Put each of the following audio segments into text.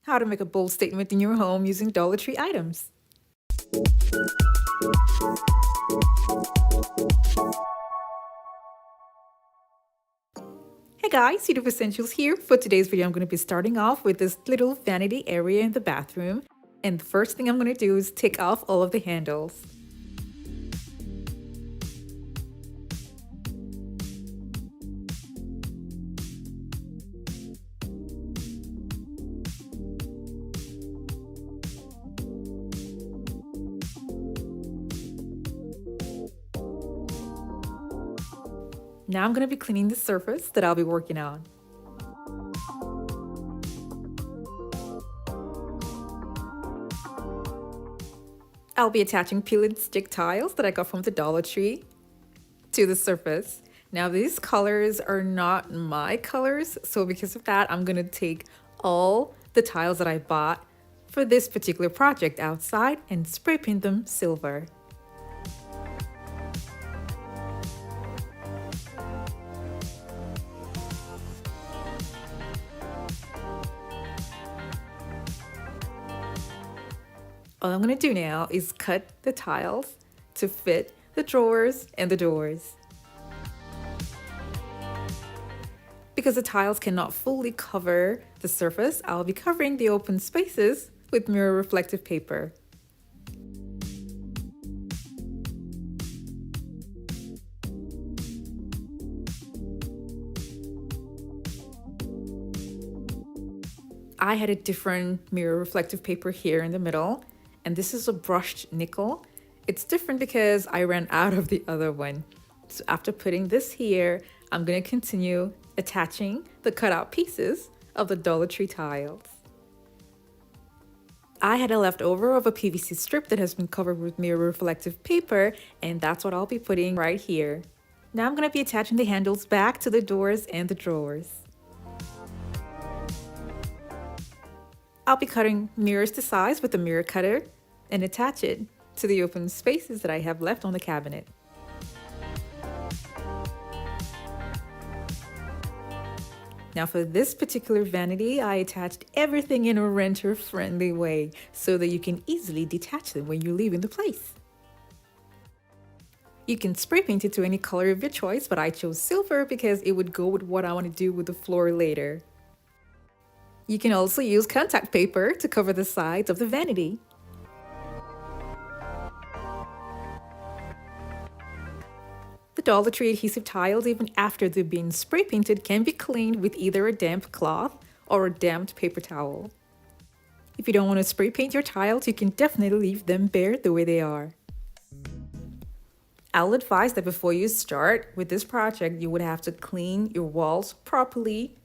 how to make a bold statement in your home using Dollar Tree items. Hey guys, Cedar Essentials here. For today's video, I'm going to be starting off with this little vanity area in the bathroom. And the first thing I'm going to do is take off all of the handles. Now I'm going to be cleaning the surface that I'll be working on. I'll be attaching peel and stick tiles that I got from the Dollar Tree to the surface. Now these colors are not my colors, so because of that, I'm going to take all the tiles that I bought for this particular project outside and spray paint them silver. All I'm going to do now is cut the tiles to fit the drawers and the doors. Because the tiles cannot fully cover the surface, I'll be covering the open spaces with mirror reflective paper. I had a different mirror reflective paper here in the middle, and this is a brushed nickel. It's different because I ran out of the other one. So after putting this here, I'm going to continue attaching the cutout pieces of the Dollar Tree tiles. I had a leftover of a PVC strip that has been covered with mirror reflective paper, and that's what I'll be putting right here. Now I'm going to be attaching the handles back to the doors and the drawers. I'll be cutting mirrors to size with a mirror cutter and attach it to the open spaces that I have left on the cabinet. Now for this particular vanity, I attached everything in a renter-friendly way so that you can easily detach them when you're leaving the place. You can spray paint it to any color of your choice, but I chose silver because it would go with what I want to do with the floor later. You can also use contact paper to cover the sides of the vanity. The Dollar Tree adhesive tiles, even after they've been spray painted, can be cleaned with either a damp cloth or a damp paper towel. If you don't want to spray paint your tiles, you can definitely leave them bare the way they are. I'll advise that before you start with this project, you would have to clean your walls properly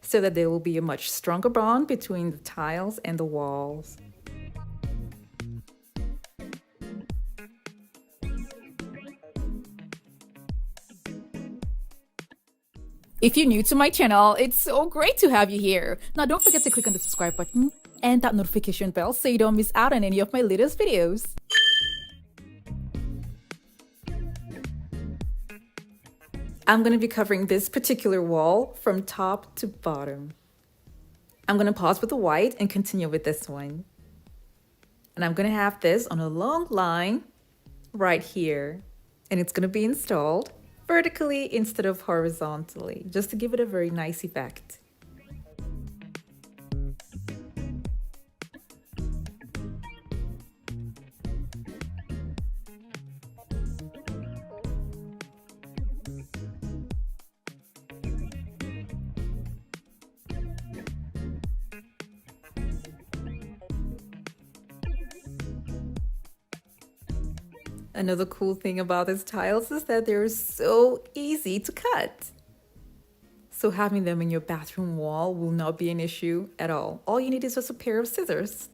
so that there will be a much stronger bond between the tiles and the walls. If you're new to my channel, it's so great to have you here. Now don't forget to click on the subscribe button and that notification bell so you don't miss out on any of my latest videos. I'm going to be covering this particular wall from top to bottom. I'm going to pause with the white and continue with this one. And I'm going to have this on a long line right here. And it's going to be installed vertically instead of horizontally, just to give it a very nice effect. Another cool thing about these tiles is that they're so easy to cut. So having them in your bathroom wall will not be an issue at all. All you need is just a pair of scissors.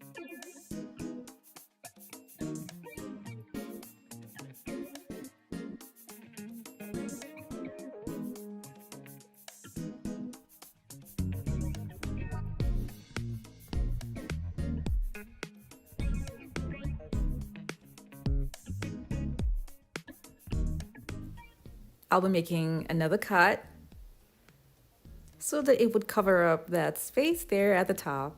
I'll be making another cut so that it would cover up that space there at the top.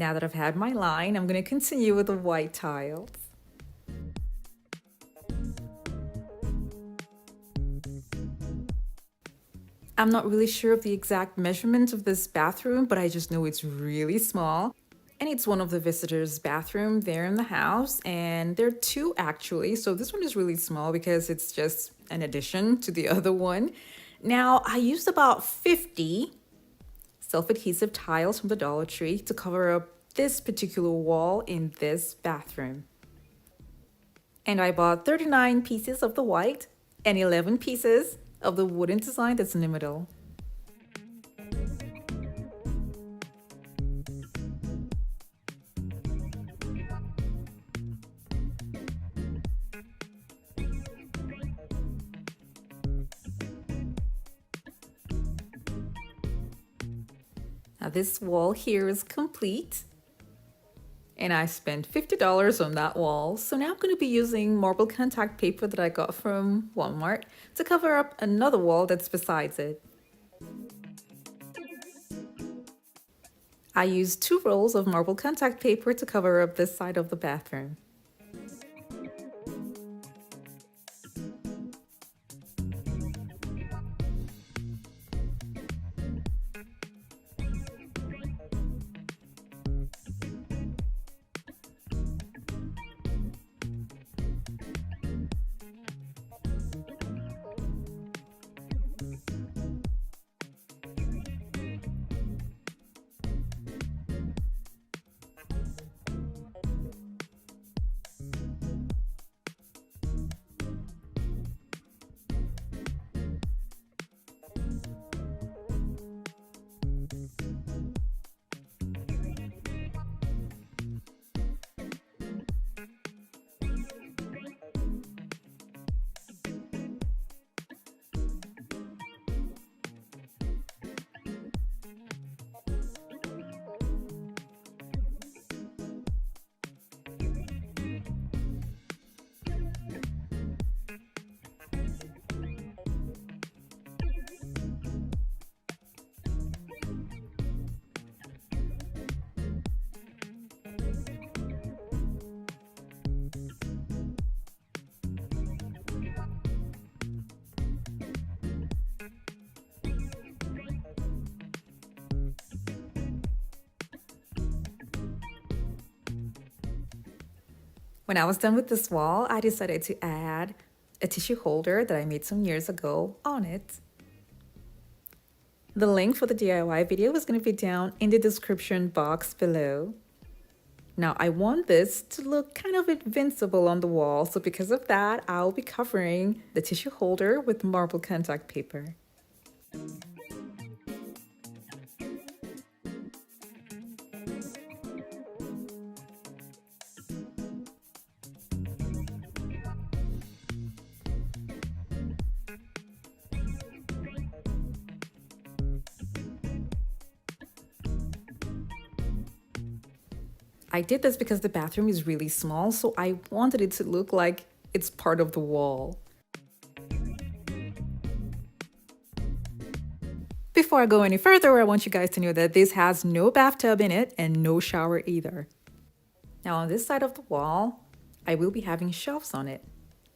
Now that I've had my line, I'm going to continue with the white tiles. I'm not really sure of the exact measurement of this bathroom, but I just know it's really small. And it's one of the visitors' bathroom there in the house, and there are two actually. So this one is really small because it's just an addition to the other one. Now, I used about 50 self-adhesive tiles from the Dollar Tree to cover up this particular wall in this bathroom. And I bought 39 pieces of the white and 11 pieces of the wooden design that's in the middle. Now this wall here is complete. And I spent $50 on that wall. So now I'm going to be using marble contact paper that I got from Walmart to cover up another wall that's besides it. I used 2 rolls of marble contact paper to cover up this side of the bathroom. When I was done with this wall, I decided to add a tissue holder that I made some years ago on it. The link for the DIY video is going to be down in the description box below. Now I want this to look kind of invincible on the wall, so because of that, I'll be covering the tissue holder with marble contact paper. I did this because the bathroom is really small, so I wanted it to look like it's part of the wall. Before I go any further, I want you guys to know that this has no bathtub in it and no shower either. Now on this side of the wall, I will be having shelves on it.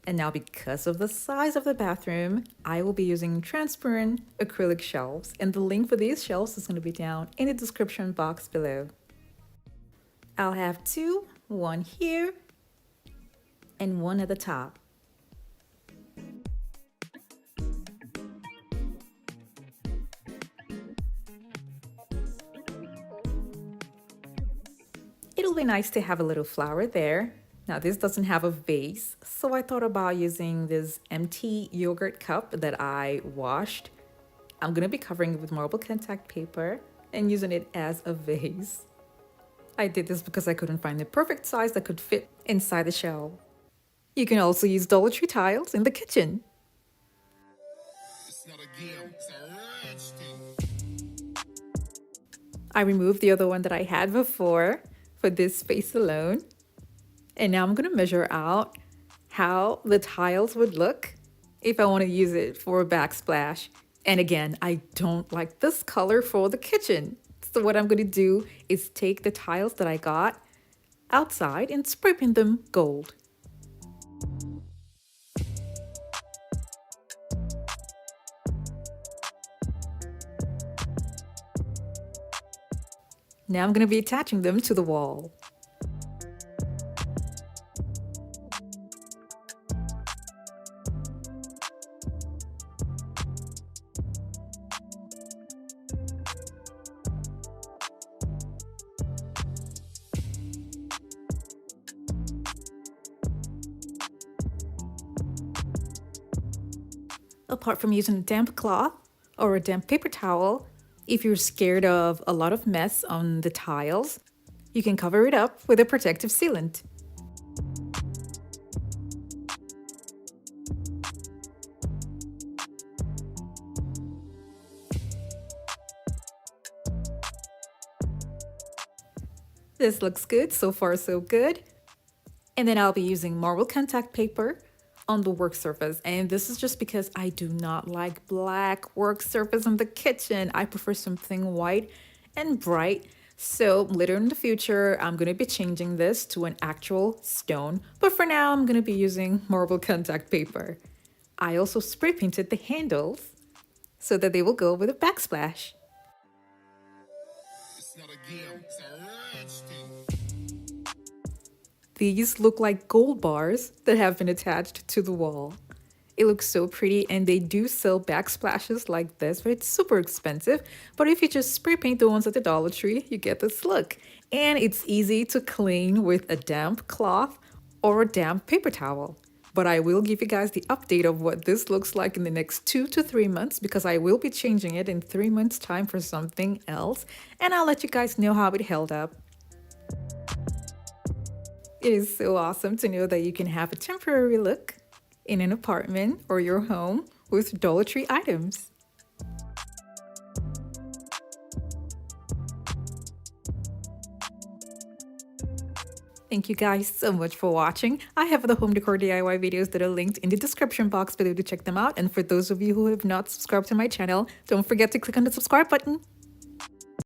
And now because of the size of the bathroom, I will be using transparent acrylic shelves. And the link for these shelves is going to be down in the description box below. I'll have 2, one here and one at the top. It'll be nice to have a little flower there. Now this doesn't have a vase, so I thought about using this empty yogurt cup that I washed. I'm gonna be covering it with marble contact paper and using it as a vase. I did this because I couldn't find the perfect size that could fit inside the shelf. You can also use Dollar Tree tiles in the kitchen. It's not a game, it's a rich thing. I removed the other one that I had before for this space alone. And now I'm going to measure out how the tiles would look if I want to use it for a backsplash. And again, I don't like this color for the kitchen. So what I'm going to do is take the tiles that I got outside and spray paint them gold. Now I'm going to be attaching them to the wall. Apart from using a damp cloth or a damp paper towel, if you're scared of a lot of mess on the tiles, you can cover it up with a protective sealant. This looks good, so far so good. And then I'll be using marble contact paper on the work surface. And this is just because I do not like black work surface in the kitchen. I prefer something white and bright. So later in the future, I'm going to be changing this to an actual stone. But for now, I'm going to be using marble contact paper. I also spray painted the handles so that they will go with a backsplash. It's not a game, it's a rich thing. These look like gold bars that have been attached to the wall. It looks so pretty, and they do sell backsplashes like this, but it's super expensive. But if you just spray paint the ones at the Dollar Tree, you get this look. And it's easy to clean with a damp cloth or a damp paper towel. But I will give you guys the update of what this looks like in the next 2 to 3 months, because I will be changing it in 3 months' time for something else. And I'll let you guys know how it held up. It is so awesome to know that you can have a temporary look in an apartment or your home with Dollar Tree items. Thank you guys so much for watching. I have the home decor DIY videos that are linked in the description box below to check them out. And for those of you who have not subscribed to my channel, don't forget to click on the subscribe button.